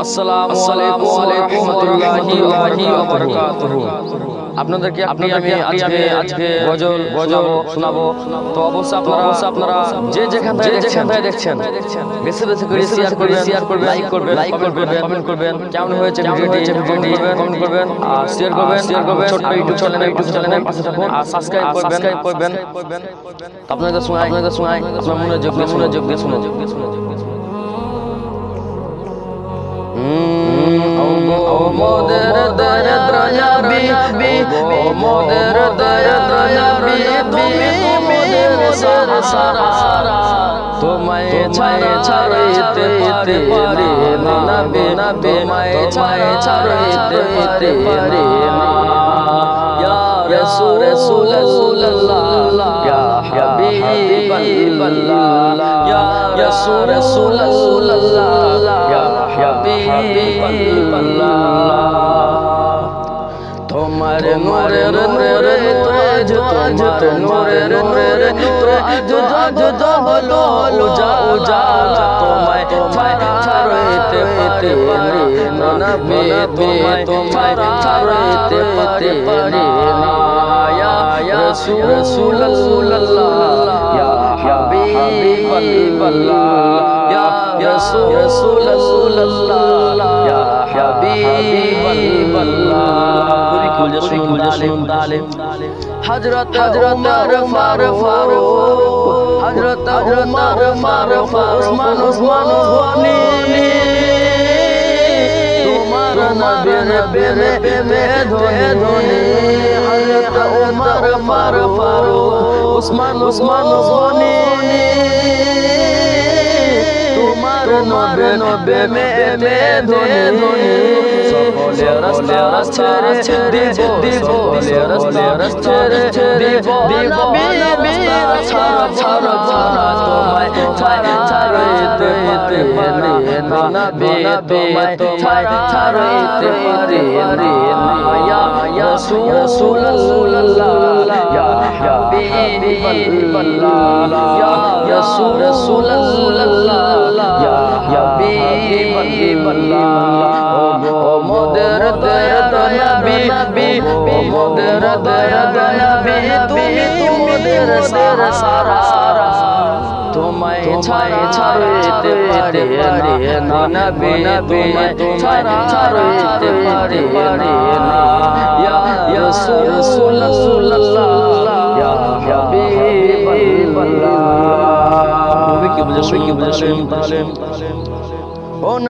আসসালামু আলাইকুম ওয়া রাহমাতুল্লাহি ওয়া বারাকাতুহু। আপনাদেরকে আমি আজকে গজল শোনাবো। তো অবশ্যই আপনারা যে যেখান থেকে দেখছেন বেশি করে শেয়ার করবেন, লাইক করবেন, কমেন্ট করবেন। কেমন হয়েছে ভিডিওটি কমেন্ট করবেন আর শেয়ার করবেন। ছোট্ট ইউটিউব চ্যানেলের পাশে থাকুন আর সাবস্ক্রাইব করবেন। আপনাদের শোনাই আপনার মনোযোগ দিয়ে শুনুন। মোদের দয়া নবী, ও মোদের দয়া নবী, তুমি মোদের সারা। তোমায় ছাড়াইতে পারি না নবী, তোমায় ছাড়াইতে পারি না। ইয়া রাসূলুল্লাহ, ইয়া হাবিবাল্লাহ, ইয়া রাসূলুল্লাহ, ইয়া হাবিবাল্লাহ। তোমার নূরের হলো উজালা, তোমায় ছাড়াইতে পারি না নবী, তোমায় ছাড়াইতে পারি না। ইয়া রাসূলুল্লাহ, ইয়া হাবিবাল্লাহ, ইয়া রাসূলুল্লাহ, ইয়া হাবিবাল্লাহ। হযরত উমর ফারুক, হযরত উমর ফারুক, উসমান গনি, তোমার নবীর প্রেমে ধনী। হযরত উমর ফারুক, উসমান গনি, তোমার নবীর প্রেমে ধনী। সকলে রাস্তা ছেড়ে দিব, সকলে রাস্তা ছেড়ে দিব, নবী ছাড়া তোমায় ছাড়াইতে পারি না নবী, তোমায় ছাড়াইতে পারি না। ইয়া রাসূলুল্লাহ, ইয়া হাবিবাল্লাহ, ইয়া রাসূলুল্লাহ, ইয়া হাবিবাল্লাহ। ও মোদের দয়া নবী, ও মোদের দয়া নবী, তুমি মোদের সারা। তোমায় ছাড়াইতে পারি না নবী, তোমায় ছাড়াইতে পারি না। ইয়া রাসূলুল্লাহ, ইয়া হাবিবাল্লাহ। কি বুঝেছেন?